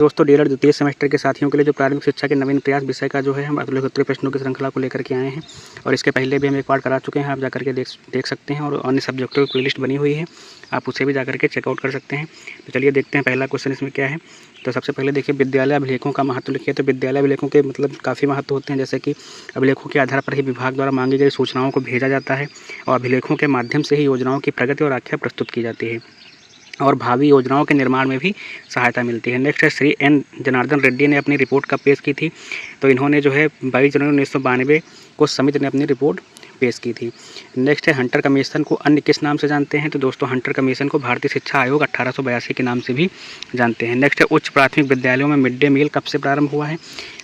दोस्तों डीएलएड द्वितीय सेमेस्टर के साथियों के लिए जो प्रारंभिक शिक्षा के नवीन प्रयास विषय का जो है हम अगले प्रश्नों की श्रृंखला को लेकर के आए हैं और इसके पहले भी हम एक पार्ट करा चुके हैं। आप जाकर के देख सकते हैं और अन्य सब्जेक्टों की प्लेलिस्ट बनी हुई है, आप उसे भी जाकर के चेकआउट कर सकते हैं। तो चलिए देखते हैं पहला क्वेश्चन इसमें क्या है। तो सबसे पहले देखिए विद्यालय अभिलेखों का महत्व लिखिए। तो विद्यालय अभिलेखों के मतलब काफ़ी महत्व होते हैं, जैसे कि अभिलेखों के आधार पर ही विभाग द्वारा मांगी गई सूचनाओं को भेजा जाता है और अभिलेखों के माध्यम से ही योजनाओं की प्रगति और आख्या प्रस्तुत की जाती है और भावी योजनाओं के निर्माण में भी सहायता मिलती है। नेक्स्ट है श्री एन जनार्दन रेड्डी ने अपनी रिपोर्ट कब पेश की थी। तो इन्होंने जो है 22 जनवरी 1992 को समिति ने अपनी रिपोर्ट पेश की थी। नेक्स्ट है हंटर कमीशन को अन्य किस नाम से जानते हैं। तो दोस्तों हंटर कमीशन को भारतीय शिक्षा आयोग 1882 के नाम से भी जानते हैं। नेक्स्ट है उच्च प्राथमिक विद्यालयों में मिड डे मील कब से प्रारंभ हुआ है।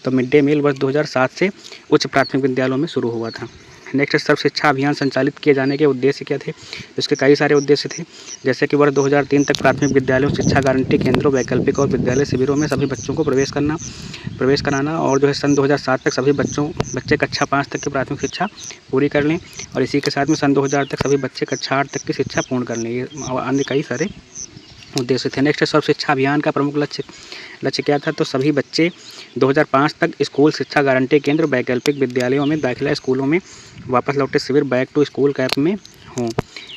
तो मिड डे मील वर्ष 2007 से उच्च प्राथमिक विद्यालयों में शुरू हुआ था। नेक्स्ट सर्व शिक्षा अभियान संचालित किए जाने के उद्देश्य क्या थे। तो इसके कई सारे उद्देश्य थे, जैसे कि वर्ष 2003 तक प्राथमिक विद्यालयों शिक्षा गारंटी केंद्रों वैकल्पिक और विद्यालय शिविरों में सभी बच्चों को प्रवेश कराना और जो है सन 2007 तक सभी बच्चे कक्षा 5 तक की प्राथमिक शिक्षा पूरी कर लें और इसी के साथ में सन 2000 तक सभी बच्चे कक्षा 8 तक की शिक्षा पूर्ण कर लें। ये अन्य कई सारे उद्देश्य थे। नेक्स्ट सर्व शिक्षा अभियान का प्रमुख लक्ष्य क्या था। तो सभी बच्चे 2005 तक स्कूल शिक्षा गारंटी केंद्र वैकल्पिक विद्यालयों में दाखिला स्कूलों में वापस लौटे शिविर बैक टू स्कूल कैंप में हों।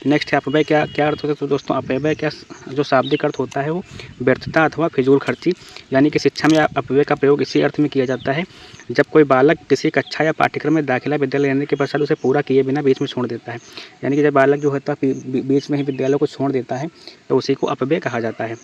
नेक्स्ट है अपव्यय क्या अर्थ होता है। तो दोस्तों अपव्यय क्या जो शाब्दिक अर्थ होता है वो व्यर्थता अथवा फिजूल खर्ची, यानी कि शिक्षा में अपव्यय का प्रयोग इसी अर्थ में किया जाता है जब कोई बालक किसी कक्षा या पाठ्यक्रम में दाखिला विद्यालय लेने के पश्चात उसे पूरा किए बिना बीच में छोड़ देता है। यानी कि जब बालक जो होता है बीच में ही विद्यालय को छोड़ देता है तो उसी को अपव्यय कहा जाता है।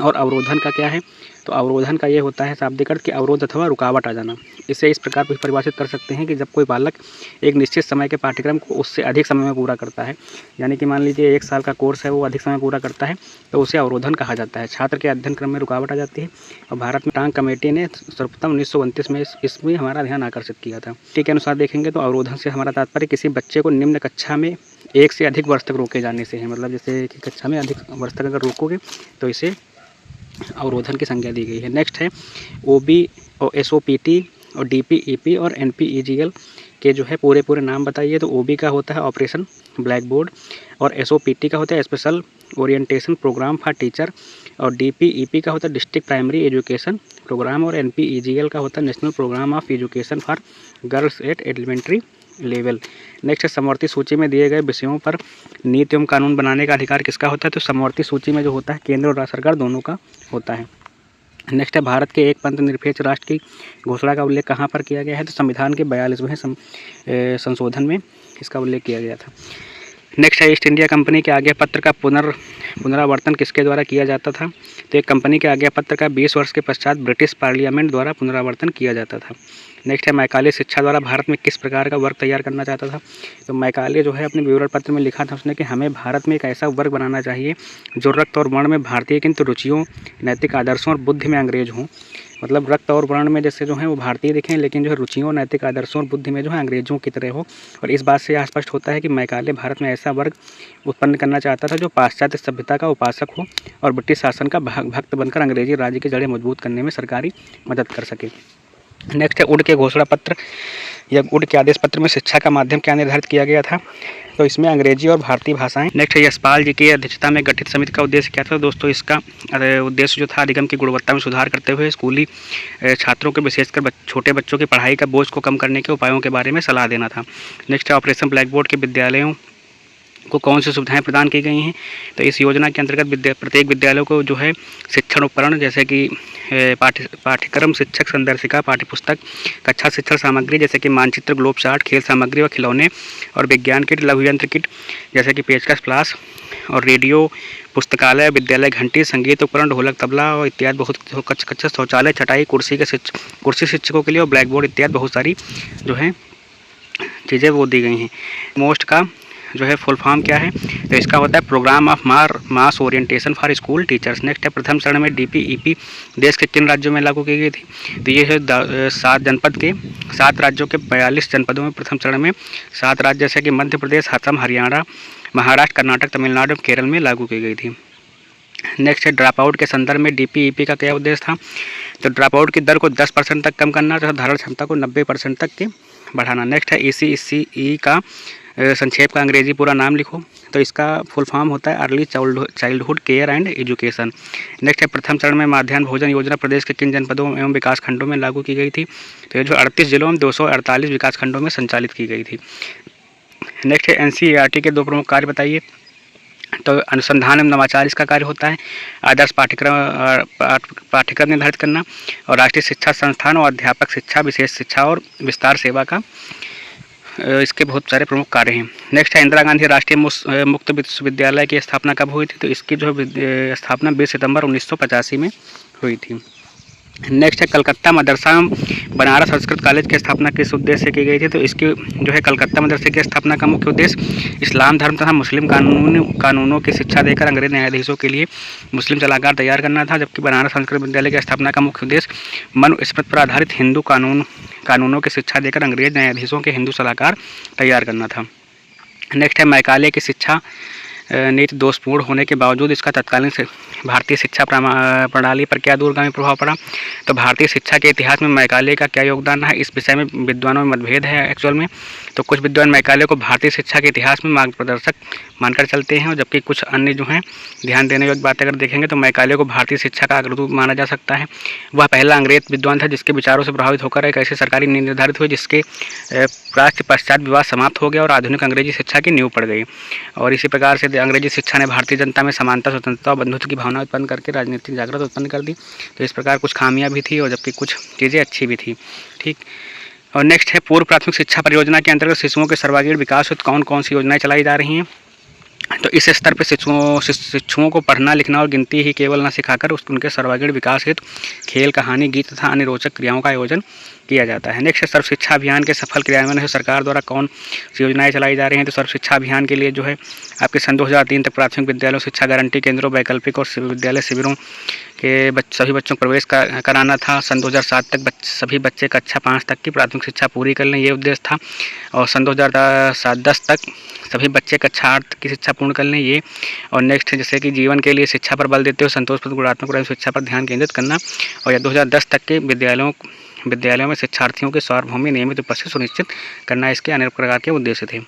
और अवरोधन का क्या है। तो अवरोधन का ये होता है शाब्दिक अर्थ कि अवरोध अथवा रुकावट आ जाना। इसे इस प्रकार भी परिभाषित कर सकते हैं कि जब कोई बालक एक निश्चित समय के पाठ्यक्रम को उससे अधिक समय में पूरा करता है, यानी कि मान लीजिए 1 साल का कोर्स है वो अधिक समय पूरा करता है तो उसे अवरोधन कहा जाता है। छात्र के अध्ययन क्रम में रुकावट आ जाती है। और भारत में टांग कमेटी ने सर्वप्रथम 1929 में इसमें हमारा ध्यान आकर्षित किया था। के अनुसार देखेंगे तो अवरोधन से हमारा तात्पर्य किसी बच्चे को निम्न कक्षा में 1 से अधिक वर्ष तक रोके जाने से है। मतलब जैसे कि कक्षा में अधिक वर्ष तक अगर रोकोगे तो इसे अवरोधन की संज्ञा दी गई है। नेक्स्ट है OB और SOPT और DPEP और NPEGL के जो है पूरे नाम बताइए। तो OB का होता है ऑपरेशन ब्लैक बोर्ड और SOPT का होता है special orientation programme for teacher और DPEP का होता है डिस्ट्रिक्ट प्राइमरी एजुकेशन प्रोग्राम और NPEGL का होता है national programme of education for girls at elementary level. Next है समवर्ती सूची में दिए गए विषयों पर नीति एवं कानून बनाने का अधिकार किसका होता है। तो समवर्ती सूची में जो होता है केंद्र और राज्य सरकार दोनों का होता है। नेक्स्ट है भारत के एक पंथ निरपेक्ष राष्ट्र की घोषणा का उल्लेख कहाँ पर किया गया है। तो संविधान के 42वें संशोधन में इसका उल्लेख किया गया था। नेक्स्ट है ईस्ट इंडिया कंपनी के आज्ञा पत्र का पुनरावर्तन किसके द्वारा किया जाता था। तो एक कंपनी के आज्ञा पत्र का 20 वर्ष के पश्चात ब्रिटिश पार्लियामेंट द्वारा पुनरावर्तन किया जाता था। नेक्स्ट है मैकाले शिक्षा द्वारा भारत में किस प्रकार का वर्ग तैयार करना चाहता था। तो मैकाले जो है अपने विवरण पत्र में लिखा था उसने कि हमें भारत में एक ऐसा वर्ग बनाना चाहिए जो रक्त और वर्ण में भारतीय किंतु रुचियों नैतिक आदर्शों और बुद्धि में अंग्रेज हों। मतलब रक्त और वर्ण में जैसे जो है वो भारतीय दिखें लेकिन जो है रुचियों नैतिक आदर्शों और बुद्धि में जो है अंग्रेजों की तरह हो। और इस बात से यह स्पष्ट होता है कि मैकाले भारत में ऐसा वर्ग उत्पन्न करना चाहता था जो पाश्चात्य सभ्यता का उपासक हो और ब्रिटिश शासन का भक्त बनकर अंग्रेजी राज्य की जड़ें मजबूत करने में सरकारी मदद कर सके। नेक्स्ट है उड के घोषणा पत्र या उड के आदेश पत्र में शिक्षा का माध्यम क्या निर्धारित किया गया था। तो इसमें अंग्रेजी और भारतीय भाषाएं। नेक्स्ट है यशपाल जी की अध्यक्षता में गठित समिति का उद्देश्य क्या था। दोस्तों इसका उद्देश्य जो था अधिगम की गुणवत्ता में सुधार करते हुए स्कूली छात्रों के विशेषकर छोटे बच्चों की पढ़ाई का बोझ को कम करने के उपायों के बारे में सलाह देना था। नेक्स्ट है ऑपरेशन ब्लैक बोर्ड के विद्यालयों को कौन सी सुविधाएं प्रदान की गई हैं। तो इस योजना के अंतर्गत प्रत्येक विद्यालय को जो है शिक्षण उपकरण जैसे कि पाठ्यक्रम शिक्षक संदर्शिका पाठ्यपुस्तक कक्षा शिक्षण सामग्री जैसे कि मानचित्र ग्लोब चार्ट खेल सामग्री और खिलौने और विज्ञान किट लघु यंत्र किट जैसे कि पेचकस प्लास और रेडियो पुस्तकालय विद्यालय घंटी संगीत उपकरण ढोलक तबला और इत्यादि बहुत कक्षा शौचालय छटाई कुर्सी शिक्षकों के लिए और ब्लैक बोर्ड इत्यादि बहुत सारी जो है चीज़ें वो दी गई हैं। मोस्ट का जो है फुल फॉर्म क्या है। तो इसका होता है programme of mass orientation for school teachers. Next है प्रथम चरण में DPEP देश के किन राज्यों में लागू की गई थी। तो ये है 7 राज्यों के 42 जनपदों में प्रथम चरण में 7 राज्य जैसे कि मध्य प्रदेश असम हरियाणा महाराष्ट्र कर्नाटक तमिलनाडु केरल में लागू की गई थी। नेक्स्ट है ड्रॉप आउट के संदर्भ में DPEP का क्या उद्देश्य था। तो ड्रॉप आउट की दर को 10% तक कम करना तथा धारण क्षमता को 90% तक के बढ़ाना। नेक्स्ट है ECE का संक्षेप का अंग्रेजी पूरा नाम लिखो। तो इसका फुल फॉर्म होता है early childhood care and education. Next है प्रथम चरण में मध्याह्न भोजन योजना प्रदेश के किन जनपदों एवं विकास खंडों में लागू की गई थी? तो ये जो 38 जिलों में 248 विकास खंडों में संचालित की गई थी। नेक्स्ट है NCERT के 2 प्रमुख कार्य बताइए। तो अनुसंधान एवं नवाचार इसका कार्य होता है, आदर्श पाठ्यक्रम निर्धारित करना, और राष्ट्रीय शिक्षा संस्थान और अध्यापक शिक्षा, विशेष शिक्षा और विस्तार सेवा का इसके बहुत सारे प्रमुख कार्य हैं। नेक्स्ट है इंदिरा गांधी राष्ट्रीय मुक्त विश्वविद्यालय की स्थापना कब हुई थी? तो इसकी जो स्थापना 20 सितंबर 1985 में हुई थी। नेक्स्ट है कलकत्ता मदरसा बनारस संस्कृत कॉलेज की स्थापना किस उद्देश्य से की गई थी? तो इसकी जो है कलकत्ता मदरसे की स्थापना का मुख्य उद्देश्य इस्लाम धर्म तथा मुस्लिम कानूनों की शिक्षा देकर अंग्रेज न्यायाधीशों के लिए मुस्लिम सलाहकार तैयार करना था, जबकि बनारस संस्कृत विद्यालय की स्थापना का मुख्य उद्देश्य मनुस्मृति पर आधारित हिंदू कानूनों की शिक्षा देकर अंग्रेज न्यायाधीशों के हिंदू सलाहकार तैयार करना था। नेक्स्ट है मैकाले की शिक्षा नीति दोषपूर्ण होने के बावजूद इसका तत्कालीन भारतीय शिक्षा प्रणाली पर क्या दूरगामी प्रभाव पड़ा? तो भारतीय शिक्षा के इतिहास में मैकाले का क्या योगदान है, इस विषय में विद्वानों में मतभेद है एक्चुअल में। तो कुछ विद्वान मैकाले को भारतीय शिक्षा के इतिहास में मार्गदर्शक मानकर चलते हैं, और जबकि कुछ अन्य जो हैं ध्यान देने योग्य बात अगर देखेंगे तो मैकाले को भारतीय शिक्षा का अग्रदूत माना जा सकता है। वह पहला अंग्रेज विद्वान था जिसके विचारों से प्रभावित होकर एक ऐसी सरकारी नीति निर्धारित हुई जिसके प्राच्य पश्चात विवाद समाप्त हो गया और आधुनिक अंग्रेजी शिक्षा की नींव पड़ गई। और इसी प्रकार से अंग्रेजी शिक्षा ने भारतीय जनता में समानता, स्वतंत्रता और बंधुत्व की भावना उत्पन्न करके राजनीतिक जागृति उत्पन्न कर दी। तो इस प्रकार कुछ खामियां भी थी और जबकि कुछ चीज़ें अच्छी भी थी। ठीक। और नेक्स्ट है पूर्व प्राथमिक शिक्षा परियोजना के अंतर्गत शिशुओं के सर्वांगीण विकास हेतु कौन कौन सी योजनाएं चलाई जा रही हैं? तो इस स्तर पर शिशुओं को पढ़ना लिखना और गिनती ही केवल न सिखाकर उनके सर्वांगीण विकास हेतु खेल, कहानी, गीत तथा अन्य रोचक क्रियाओं का आयोजन किया जाता है। नेक्स्ट है सर्व शिक्षा अभियान के सफल क्रियान्वयन है सरकार द्वारा कौन सी योजनाएं चलाई जा रही हैं? तो सर्व शिक्षा अभियान के लिए जो है आपके सन 2003 तक प्राथमिक विद्यालयों, शिक्षा गारंटी केंद्रों, वैकल्पिक और विद्यालय शिविरों के सभी बच्चों को प्रवेश कराना था। सन 2007 तक सभी बच्चे कक्षा 5 तक की प्राथमिक शिक्षा पूरी कर लें, ये उद्देश्य था। और सन 2010 तक सभी बच्चे कक्षा 8 की शिक्षा पूर्ण कर लें, ये। और नेक्स्ट जैसे कि जीवन के लिए शिक्षा पर बल देते हुए संतोषप्रद गुणात्मक शिक्षा पर ध्यान केंद्रित करना, और 2010 तक के विद्यालयों में शिक्षार्थियों के सार्वभौमिक नियमित उपस्थिति सुनिश्चित करना इसके अनेक प्रकार के उद्देश्य थे।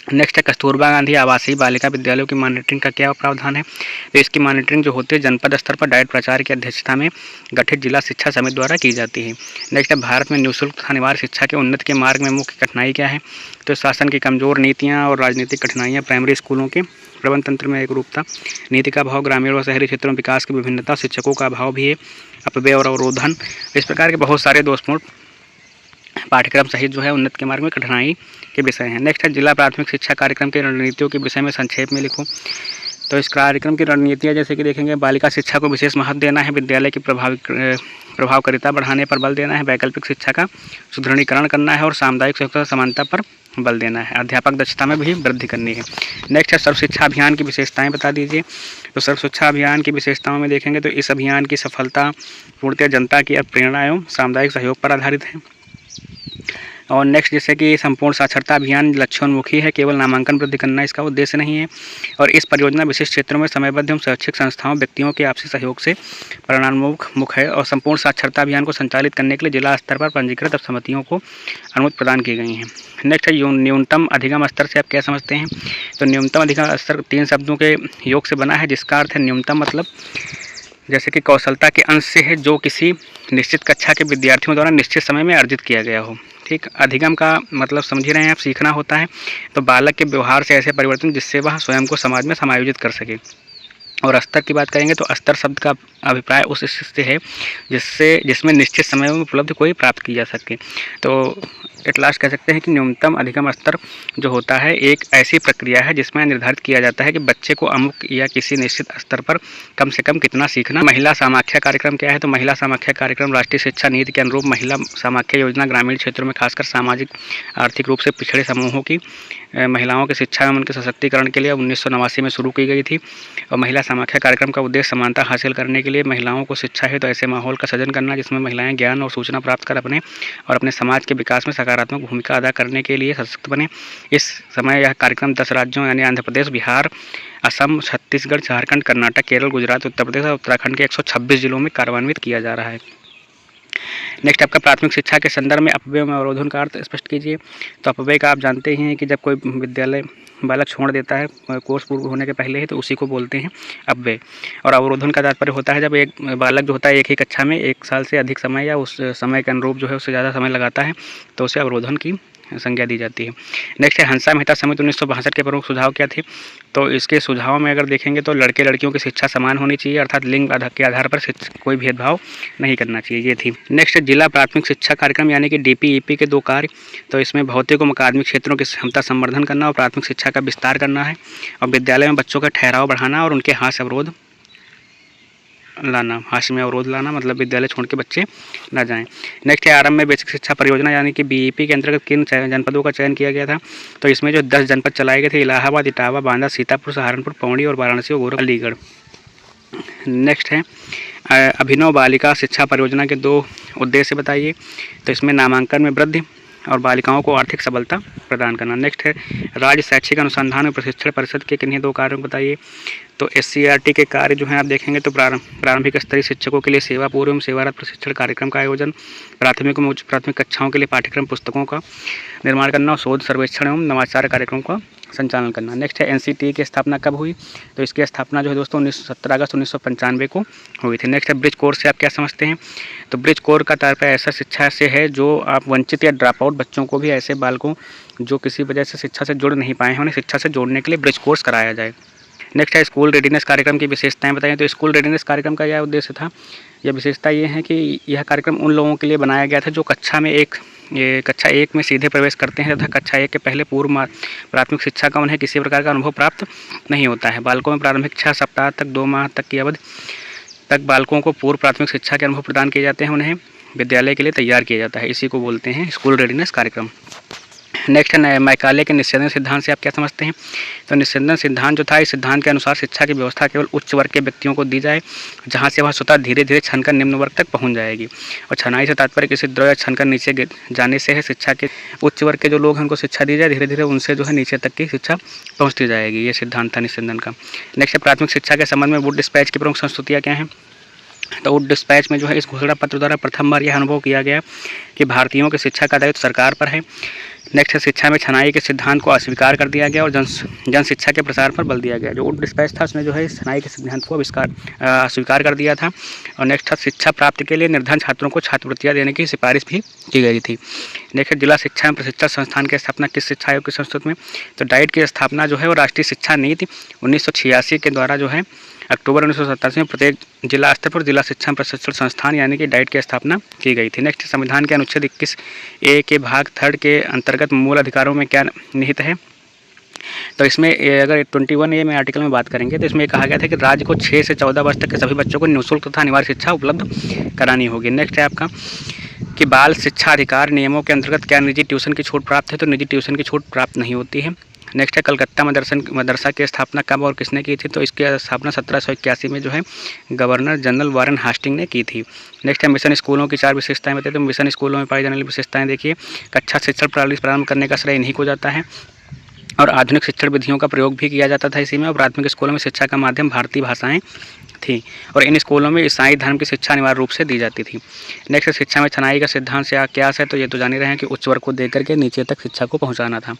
नेक्स्ट है कस्तूरबा गांधी आवासीय बालिका विद्यालयों की मॉनिटरिंग का क्या प्रावधान है? तो इसकी मॉनिटरिंग जो होती है जनपद स्तर पर डायरेक्ट प्राचार्य की अध्यक्षता में गठित जिला शिक्षा समिति द्वारा की जाती है। नेक्स्ट है भारत में निःशुल्क तथा अनिवार्य शिक्षा के उन्नति के मार्ग में मुख्य कठिनाई क्या है? तो शासन की कमजोर नीतियाँ और राजनीतिक कठिनाइयाँ, प्राइमरी स्कूलों के प्रबंध तंत्र में एकरूपता, नीति का अभाव, ग्रामीण और शहरी क्षेत्रों में विकास की विभिन्नता, शिक्षकों का अभाव भी है, अपव्यय और अवरोधन, इस प्रकार के बहुत सारे दोषपूर्ण पाठ्यक्रम सहित जो है उन्नत के मार्ग में कठिनाई के विषय हैं। नेक्स्ट है जिला प्राथमिक शिक्षा कार्यक्रम की रणनीतियों के विषय में संक्षेप में लिखो। तो इस कार्यक्रम की रणनीतियाँ जैसे कि देखेंगे बालिका शिक्षा को विशेष महत्व देना है, विद्यालय की प्रभावकारिता बढ़ाने पर बल देना है, वैकल्पिक शिक्षा का सुदृढ़ीकरण करना है और सामुदायिक सहयोग समानता पर बल देना है, अध्यापक दक्षता में भी वृद्धि करनी है। नेक्स्ट है सर्व शिक्षा अभियान की विशेषताएं बता दीजिए। तो सर्व शिक्षा अभियान की विशेषताओं में देखेंगे तो इस अभियान की सफलता पूर्णतः जनता की प्रेरणा एवं सामुदायिक सहयोग पर आधारित है। और नेक्स्ट जैसे कि संपूर्ण साक्षरता अभियान लक्ष्योन्मुखी है, केवल नामांकन वृद्धि करना इसका उद्देश्य नहीं है। और इस परियोजना विशिष्ट क्षेत्रों में समयबद्ध एवं शैक्षिक संस्थाओं, व्यक्तियों के आपसी सहयोग से परिणामोन्मुख है। और संपूर्ण साक्षरता अभियान को संचालित करने के लिए जिला स्तर पर पंजीकृत समितियों को अनुमति प्रदान की गई है। नेक्स्ट है न्यूनतम अधिगम स्तर से आप क्या समझते हैं? तो न्यूनतम अधिगम स्तर 3 शब्दों के योग से बना है, जिसका अर्थ है न्यूनतम मतलब जैसे कि कौशलता के अंश से है जो किसी निश्चित कक्षा के विद्यार्थियों द्वारा निश्चित समय में अर्जित किया गया हो। ठीक। अधिगम का मतलब समझ ही रहे हैं आप, सीखना होता है। तो बालक के व्यवहार से ऐसे परिवर्तन जिससे वह स्वयं को समाज में समायोजित कर सके। और स्तर की बात करेंगे तो स्तर शब्द का अभिप्राय उस स्थिति है जिसमें निश्चित समय में उपलब्ध कोई प्राप्त की जा सके। तो एट लास्ट कह सकते हैं कि न्यूनतम अधिगम स्तर जो होता है एक ऐसी प्रक्रिया है जिसमें निर्धारित किया जाता है कि बच्चे को अमुक या किसी निश्चित स्तर पर कम से कम कितना सीखना। महिला समाख्या कार्यक्रम क्या है? तो महिला समाख्या कार्यक्रम राष्ट्रीय शिक्षा नीति के अनुरूप महिला समाख्या योजना ग्रामीण क्षेत्रों में खासकर सामाजिक आर्थिक रूप से पिछड़े समूहों की महिलाओं की शिक्षा एवं उनके सशक्तिकरण के लिए 1989 में शुरू की गई थी। और महिला समाख्या कार्यक्रम का उद्देश्य समानता हासिल करने के लिए महिलाओं को शिक्षा है तो ऐसे माहौल का सृजन करना जिसमें महिलाएं ज्ञान और सूचना प्राप्त कर अपने समाज के विकास में सकारात्मक भूमिका अदा करने के लिए सशक्त बने। इस समय यह कार्यक्रम 10 राज्यों यानी आंध्र प्रदेश, बिहार, असम, छत्तीसगढ़, झारखंड, कर्नाटक, केरल, गुजरात, उत्तर प्रदेश और उत्तराखंड के 126 जिलों में कार्यान्वित किया जा रहा है। नेक्स्ट आपका प्राथमिक शिक्षा के संदर्भ में अपव्यय में अवरोधन का अर्थ स्पष्ट कीजिए। तो अपव्यय का आप जानते हैं कि जब कोई विद्यालय बालक छोड़ देता है कोर्स पूर्ण होने के पहले ही, तो उसी को बोलते हैं अपव्यय। और अवरोधन का तात्पर्य होता है जब एक बालक जो होता है एक ही कक्षा में 1 साल से अधिक समय या उस समय के अनुरूप जो है उससे ज़्यादा समय लगाता है, तो उसे अवरोधन की संज्ञा दी जाती है। नेक्स्ट है हंसा मेहता समिति 1962 के प्रमुख सुझाव क्या थे। तो इसके सुझाव में अगर देखेंगे तो लड़के लड़कियों की शिक्षा समान होनी चाहिए, अर्थात लिंग के आधार पर कोई भेदभाव नहीं करना चाहिए, ये थी। नेक्स्ट जिला प्राथमिक शिक्षा कार्यक्रम यानी कि DPEP के 2 कार्य। तो इसमें भौतिक और अकादमिक क्षेत्रों की क्षमता संवर्धन करना और प्राथमिक शिक्षा का विस्तार करना है, और विद्यालय में बच्चों का ठहराव बढ़ाना और उनके हास्य अवरोध लाना, हास्य में अवरोध लाना, मतलब विद्यालय छोड़ के बच्चे ना जाएं। नेक्स्ट है आरंभ में बेसिक शिक्षा परियोजना यानी कि BEP के अंतर्गत किन जनपदों का चयन किया गया था। तो इसमें जो 10 जनपद चलाए गए थे, इलाहाबाद, इटावा, बांदा, सीतापुर, सहारनपुर, पौड़ी और वाराणसी और गोरखपुर, अलीगढ़। नेक्स्ट है अभिनव बालिका शिक्षा परियोजना के 2 उद्देश्य बताइए। तो इसमें नामांकन में वृद्धि और बालिकाओं को आर्थिक सबलता प्रदान करना। नेक्स्ट है राज्य शैक्षिक अनुसंधान और प्रशिक्षण परिषद के किन्हीं 2 कार्यों बताइए। तो SCERT के कार्य जो हैं आप देखेंगे तो प्रारंभिक स्तरीय शिक्षकों के लिए सेवा पूर्व एवं सेवारत प्रशिक्षण कार्यक्रम का आयोजन, प्राथमिक एवं उच्च प्राथमिक कक्षाओं के लिए पाठ्यक्रम पुस्तकों का निर्माण करना और शोध सर्वेक्षण एवं नवाचार कार्यक्रम का संचालन करना। नेक्स्ट है NCTE की स्थापना कब हुई। तो इसकी स्थापना जो है दोस्तों 17 अगस्त 1995 को हुई थी। नेक्स्ट है ब्रिज कोर्स से आप क्या समझते हैं। तो ब्रिज कोर्स का तात्पर्य ऐसा शिक्षा से है जो आप वंचित या ड्रॉप आउट बच्चों को भी, ऐसे बालकों जो किसी वजह से शिक्षा से जुड़ नहीं पाए हैं, उन्हें शिक्षा से जोड़ने के लिए ब्रिज कोर्स कराया जाए। नेक्स्ट है स्कूल रेडीनेस कार्यक्रम की विशेषताएं बताइए। तो स्कूल रेडीनेस कार्यक्रम का यह उद्देश्य था, यह विशेषता ये है कि यह कार्यक्रम उन लोगों के लिए बनाया गया था जो कक्षा 1 में सीधे प्रवेश करते हैं तथा कक्षा 1 के पहले पूर्व प्राथमिक शिक्षा का उन्हें किसी प्रकार का अनुभव प्राप्त नहीं होता है। बालकों में प्रारंभिक 6 सप्ताह तक 2 माह तक की अवधि तक बालकों को पूर्व प्राथमिक शिक्षा के अनुभव प्रदान किए जाते हैं, उन्हें विद्यालय के लिए तैयार किया जाता है, इसी को बोलते हैं स्कूल रेडीनेस कार्यक्रम। नेक्स्ट है मैकाले के निस्यंदन सिद्धांत से आप क्या समझते हैं। तो निस्यंदन सिद्धांत जो था, इस सिद्धांत के अनुसार शिक्षा की व्यवस्था केवल उच्च वर्ग के व्यक्तियों को दी जाए, जहां से वह स्वतः धीरे धीरे छनकर निम्न वर्ग तक पहुंच जाएगी। और छनाई से तात्पर्य किसी द्रव या छनकर नीचे जाने से है। शिक्षा के उच्च वर्ग के जो लोग हैं उनको शिक्षा दी जाए, धीरे धीरे उनसे जो है नीचे तक की शिक्षा पहुँचती जाएगी, ये सिद्धांत था निस्यंदन का। नेक्स्ट है प्राथमिक शिक्षा के संबंध में वुड डिस्पैच की प्रमुख संस्तुतियाँ क्या हैं। तो वुड डिस्पैच में जो है इस घोषणा पत्र द्वारा प्रथम बार यह अनुभव किया गया कि भारतीयों की शिक्षा का दायित्व सरकार पर है। नेक्स्ट है शिक्षा में छनाई के सिद्धांत को अस्वीकार कर दिया गया और जन शिक्षा के प्रसार पर बल दिया गया। जो वुड डिस्पैच था उसने जो है छनाई के सिद्धांत को अस्वीकार कर दिया था। और नेक्स्ट था शिक्षा प्राप्ति के लिए निर्धन छात्रों को छात्रवृत्तियाँ देने की सिफारिश भी की गई थी। नेक्स्ट जिला शिक्षा एवं प्रशिक्षण संस्थान की स्थापना किस शिक्षा आयोग की संस्तुति में। तो डाइट की स्थापना जो है वो राष्ट्रीय शिक्षा नीति 1986 के द्वारा जो है अक्टूबर 1987 में प्रत्येक जिला स्तर पर जिला शिक्षा प्रशिक्षण संस्थान यानी कि डाइट की स्थापना की गई थी। नेक्स्ट संविधान के अनुच्छेद 21A के भाग 3 के अंतर्गत मूल अधिकारों में क्या निहित है। तो इसमें अगर 21A में आर्टिकल में बात करेंगे तो इसमें कहा गया था कि राज्य को 6 से 14 वर्ष तक के सभी बच्चों को निःशुल्क तथा अनिवार्य शिक्षा उपलब्ध करानी होगी। नेक्स्ट है आपका कि बाल शिक्षा अधिकार नियमों के अंतर्गत क्या निजी ट्यूशन की छूट प्राप्त है। तो निजी ट्यूशन की छूट प्राप्त नहीं होती है। नेक्स्ट है कलकत्ता मदरसा की स्थापना कब और किसने की थी। तो इसकी स्थापना 1781 में जो है गवर्नर जनरल वारेन हास्टिंग ने की थी। नेक्स्ट है मिशन स्कूलों की 4 विशेषताएं बताइए। तो मिशन स्कूलों में पाई जाने वाली विशेषताएं देखिए, कक्षा शिक्षण प्रणाली प्रारंभ करने का श्रेय इन्हीं को जाता है और आधुनिक शिक्षण विधियों का प्रयोग भी किया जाता था इसी में। और प्राथमिक स्कूलों में शिक्षा का माध्यम भारतीय भाषाएं थी और इन स्कूलों में ईसाई धर्म की शिक्षा अनिवार्य रूप से दी जाती थी। नेक्स्ट शिक्षा में छनाई का सिद्धांत से क्या है। तो ये तो जान ही रहे हैं कि उच्च वर्ग को देख करके नीचे तक शिक्षा को पहुंचाना था।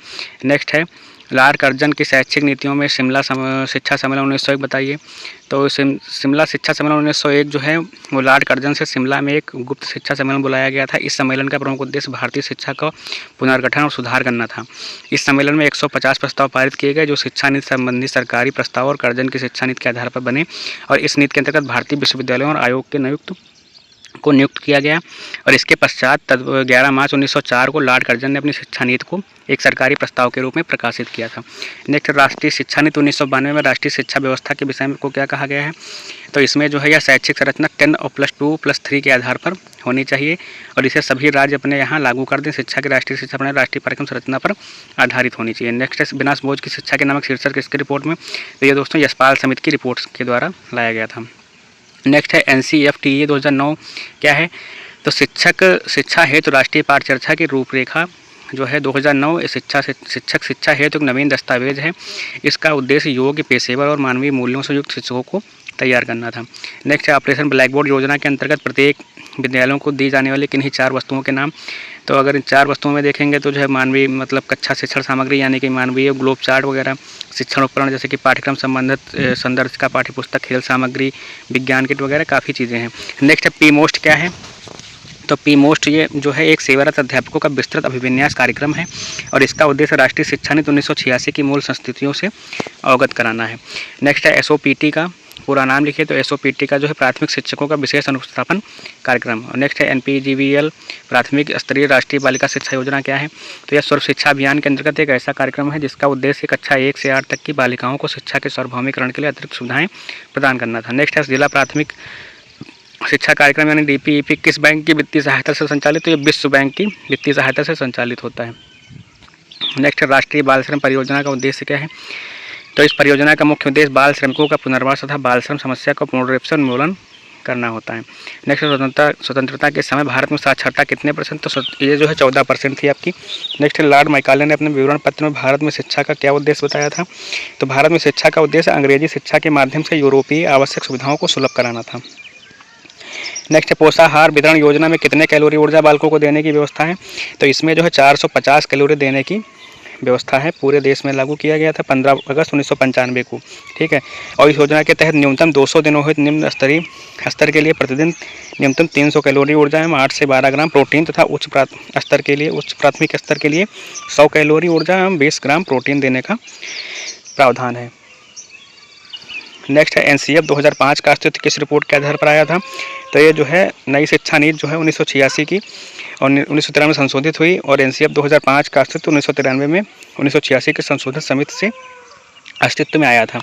नेक्स्ट है लॉर्ड कर्जन की शैक्षिक नीतियों में शिमला शिक्षा सम्मेलन 1901 बताइए। तो शिमला शिक्षा सम्मेलन 1901 जो है वो लॉर्ड कर्जन से शिमला में एक गुप्त शिक्षा सम्मेलन बुलाया गया था। इस सम्मेलन का प्रमुख उद्देश्य भारतीय शिक्षा का पुनर्गठन और सुधार करना था। इस सम्मेलन में 150 प्रस्ताव पारित किए गए जो शिक्षा नीति संबंधी सरकारी प्रस्ताव और कर्जन की शिक्षा नीति के आधार पर बने और इस नीति के अंतर्गत भारतीय विश्वविद्यालयों और आयोग के नियुक्त किया गया। और इसके पश्चात 11 मार्च 1904 को लॉर्ड कर्जन ने अपनी शिक्षा नीति को एक सरकारी प्रस्ताव के रूप में प्रकाशित किया था। नेक्स्ट राष्ट्रीय शिक्षा नीति 1992 में राष्ट्रीय शिक्षा व्यवस्था के विषय में को क्या कहा गया है। तो इसमें जो है यह शैक्षिक संरचना 10 और +2+3 के आधार पर होनी चाहिए और इसे सभी राज्य अपने यहाँ लागू कर दें। शिक्षा की राष्ट्रीय शिक्षा प्रणाली राष्ट्रीय कार्यक्रम संरचना पर आधारित होनी चाहिए। नेक्स्ट विनाश बोझ की शिक्षा के नामक शीर्षक किसकी रिपोर्ट में। तो ये दोस्तों यशपाल समिति की रिपोर्ट के द्वारा लाया गया था। नेक्स्ट है NCFTA 2009 क्या है। तो शिक्षा हेतु राष्ट्रीय पाठचर्चा की रूपरेखा जो है 2009 शिक्षक शिक्षा हेतु एक नवीन दस्तावेज है। इसका उद्देश्य योग्य पेशेवर और मानवीय मूल्यों से युक्त शिक्षकों को तैयार करना था। नेक्स्ट है ऑपरेशन ब्लैक बोर्ड योजना के अंतर्गत प्रत्येक विद्यालयों को दी जाने वाली किन्हीं 4 वस्तुओं के नाम। तो अगर इन 4 वस्तुओं में देखेंगे तो जो है मानवीय मतलब कक्षा शिक्षण सामग्री यानी कि मानवीय ग्लोब चार्ट वगैरह, शिक्षण उपकरण जैसे कि पाठ्यक्रम संबंधित संदर्शिका, पाठ्य पुस्तक, खेल सामग्री, विज्ञान किट वगैरह काफ़ी चीज़ें हैं। नेक्स्ट है पी मोस्ट क्या है? तो पी मोस्ट ये जो है एक सेवारत अध्यापकों का विस्तृत अभिविन्यास कार्यक्रम है और इसका उद्देश्य राष्ट्रीय शिक्षा नीति 1986 की मूल संस्थितियों से अवगत कराना है। नेक्स्ट है एसओपीटी का पूरा नाम लिखिए। तो एसओपीटी का जो है प्राथमिक शिक्षकों का विशेष अनुस्थापन कार्यक्रम। और नेक्स्ट है एनपीजीवीएल प्राथमिक स्तरीय राष्ट्रीय बालिका शिक्षा योजना क्या है? तो यह सर्व शिक्षा अभियान के अंतर्गत एक ऐसा कार्यक्रम है जिसका उद्देश्य कक्षा 1 से 8 तक की बालिकाओं को शिक्षा के सार्वभौमिकरण के लिए अतिरिक्त सुविधाएं प्रदान करना था। नेक्स्ट है जिला प्राथमिक शिक्षा कार्यक्रम यानी डीपीईपी किस बैंक की वित्तीय सहायता से संचालित? तो ये विश्व बैंक की वित्तीय सहायता से संचालित होता है। नेक्स्ट राष्ट्रीय बाल श्रम परियोजना का उद्देश्य क्या है? तो इस परियोजना का मुख्य उद्देश्य बाल श्रमिकों का पुनर्वास तथा बाल श्रम समस्या का पूर्ण रूप से उन्मूलन करना होता है। नेक्स्ट स्वतंत्रता के समय भारत में साक्षरता कितने %? तो ये जो है 14% थी आपकी। नेक्स्ट लॉर्ड मैकाले ने अपने विवरण पत्र में भारत में शिक्षा का क्या उद्देश्य बताया था? तो भारत में शिक्षा का उद्देश्य अंग्रेजी शिक्षा के माध्यम से यूरोपीय आवश्यक सुविधाओं को सुलभ कराना था। नेक्स्ट पोषाहार वितरण योजना में कितने कैलोरी ऊर्जा बालकों को देने की व्यवस्था है? तो इसमें जो है 450 कैलोरी देने की व्यवस्था है। पूरे देश में लागू किया गया था 15 अगस्त 1995 को। ठीक है। और इस योजना के तहत न्यूनतम 200 दिनों हेतु निम्न स्तरीय स्तर के लिए प्रतिदिन न्यूनतम 300 कैलोरी ऊर्जा एवं 8 से 12 ग्राम प्रोटीन तथा उच्च प्राथमिक स्तर के लिए 100 कैलोरी ऊर्जा एवं 20 ग्राम प्रोटीन देने का प्रावधान है। नेक्स्ट है एनसीएफ 2005 का अस्तित्व किस रिपोर्ट के आधार पर आया था? तो ये जो है नई शिक्षा नीति जो है 1986 की और 1993 में संशोधित हुई और एनसीएफ 2005 का अस्तित्व 1993 में 1986 के संशोधित समिति से अस्तित्व में आया था।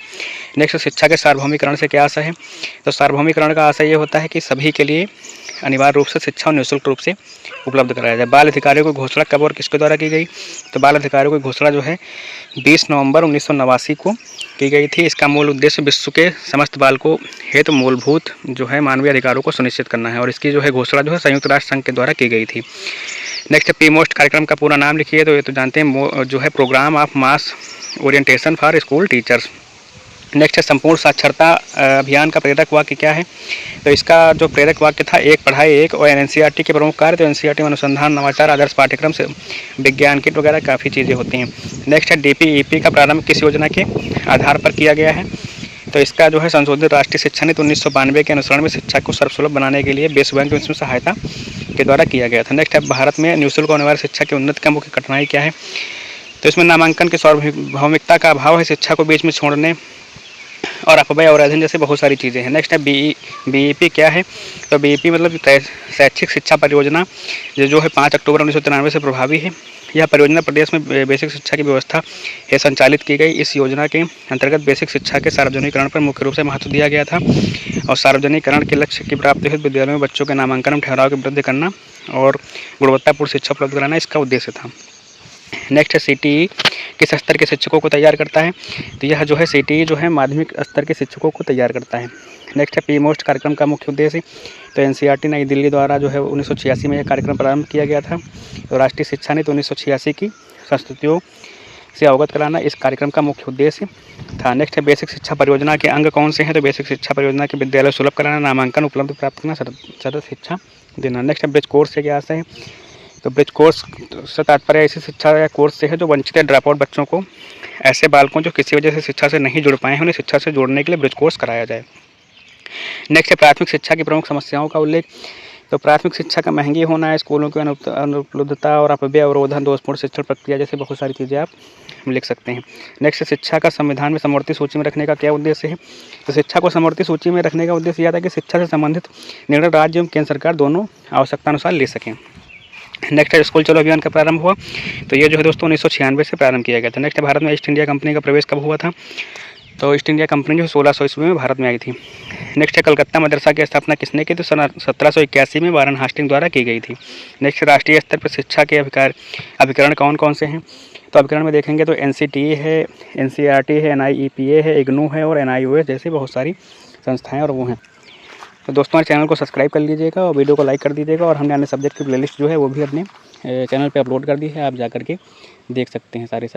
नेक्स्ट शिक्षा के सार्वभौमिकरण से क्या आशय है? तो सार्वभौमिकरण का आशय ये होता है कि सभी के लिए अनिवार्य रूप से शिक्षा और निःशुल्क रूप से उपलब्ध कराया जाए। बाल अधिकारियों की घोषणा कब और किसके द्वारा की गई? तो बाल अधिकारियों की घोषणा जो है 20 नवंबर 1989 को की गई थी। इसका मूल उद्देश्य विश्व के समस्त बालकों हेतु मूलभूत जो है मानवीय अधिकारों को सुनिश्चित करना है और इसकी जो है घोषणा जो है संयुक्त राष्ट्र संघ के द्वारा की गई थी। नेक्स्ट पी मोस्ट कार्यक्रम का पूरा नाम लिखिए। तो ये तो जानते हैं जो है programme of mass orientation for school teachers. Next है संपूर्ण साक्षरता अभियान का प्रेरक वाक्य क्या है? तो इसका जो प्रेरक वाक्य था एक पढ़ाई एक और एनसीईआरटी के प्रमुख कार्य। तो एनसीईआरटी में अनुसंधान, नवाचार, आदर्श पाठ्यक्रम से विज्ञान किट वगैरह काफ़ी चीज़ें होती हैं। नेक्स्ट है डीपीईपी का प्रारंभ किस योजना के आधार पर किया गया है? तो इसका जो है संशोधित राष्ट्रीय शिक्षा नीति 1992 के अनुसरण में शिक्षा को सर्वसुलभ बनाने के लिए विश्व बैंक की सहायता के द्वारा किया गया था। नेक्स्ट है भारत में निःशुल्क होने वाली शिक्षा की उन्नति का मुख्य कठिनाई क्या है? तो इसमें नामांकन की सार्वभौमिकता का अभाव है, शिक्षा को बीच में छोड़ने और अपव्यय और अध्ययन जैसे बहुत सारी चीज़ें हैं। नेक्स्ट है बीईपी क्या है? तो बीईपी मतलब शैक्षिक शिक्षा परियोजना जो है 5 अक्टूबर 1993 से प्रभावी है। यह परियोजना प्रदेश में बेसिक शिक्षा की व्यवस्था है संचालित की गई। इस योजना के अंतर्गत बेसिक शिक्षा के सार्वजनिकरण पर मुख्य रूप से महत्व दिया गया था और सार्वजनिकरण के लक्ष्य की प्राप्ति हेतु विद्यालयों में बच्चों के नामांकन में ठहराव की वृद्धि करना और गुणवत्तापूर्ण शिक्षा उपलब्ध कराना इसका उद्देश्य था। नेक्स्ट है सीटीई किस स्तर के शिक्षकों को तैयार करता है? तो यह जो है सीटीई जो है माध्यमिक स्तर के शिक्षकों को तैयार करता है। नेक्स्ट है पी मोस्ट कार्यक्रम का मुख्य उद्देश्य। तो एनसीईआरटी नई दिल्ली द्वारा जो है 1986 में यह कार्यक्रम प्रारंभ किया गया था। तो राष्ट्रीय शिक्षा नीति 1986 की संस्तुतियों से अवगत कराना इस कार्यक्रम का मुख्य उद्देश्य था। नेक्स्ट है बेसिक शिक्षा परियोजना के अंग कौन से हैं? तो बेसिक शिक्षा परियोजना के विद्यालय सुलभ कराना, नामांकन उपलब्ध प्राप्त करना, सतत शिक्षा देना। नेक्स्ट है ब्रिज कोर्स से क्या आशय है? तो ब्रिज कोर्स से तात्पर्य ऐसी शिक्षा या कोर्स से है जो वंचित ड्रॉप आउट बच्चों को, ऐसे बालकों जो किसी वजह से शिक्षा से नहीं जुड़ पाए हैं, उन्हें शिक्षा से जोड़ने के लिए ब्रिज कोर्स कराया जाए। नेक्स्ट है प्राथमिक शिक्षा की प्रमुख समस्याओं का उल्लेख। तो प्राथमिक शिक्षा का महंगी होना है, स्कूलों की अनुपलब्धता और अपव्यय अवरोधन, दोषपूर्ण शिक्षण प्रक्रिया जैसे बहुत सारी चीज़ें आप लिख सकते हैं। नेक्स्ट शिक्षा का संविधान में समवर्ती सूची में रखने का क्या उद्देश्य है? तो शिक्षा को समवर्ती सूची में रखने का उद्देश्य यह था कि शिक्षा से संबंधित निर्णय राज्य एवं केंद्र सरकार दोनों आवश्यकतानुसार ले सकें। नेक्स्ट है स्कूल चलो अभियान का प्रारंभ हुआ। तो ये जो है दोस्तों 1996 से प्रारंभ किया गया था। नेक्स्ट है भारत में ईस्ट इंडिया कंपनी का प्रवेश कब हुआ था? तो ईस्ट इंडिया कंपनी जो 1600 ईस्वी में भारत में आई थी। नेक्स्ट है कलकत्ता मदरसा की स्थापना किसने की? तो 1781 में वारन हास्टिंग द्वारा की गई थी। नेक्स्ट राष्ट्रीय स्तर पर शिक्षा के अभिकरण कौन कौन से हैं? तो अभिकरण में देखेंगे तो एनसीटीई है, एनसीईआरटी है, एनआईईपीए है, इग्नू है और एनआईओएस जैसे बहुत सारी संस्थाएँ और वो हैं। तो दोस्तों हमारे चैनल को सब्सक्राइब कर लीजिएगा और वीडियो को लाइक कर दीजिएगा और हमने अन्य सब्जेक्ट की प्लेलिस्ट जो है वो भी अपने चैनल पे अपलोड कर दी है, आप जा कर के देख सकते हैं सारे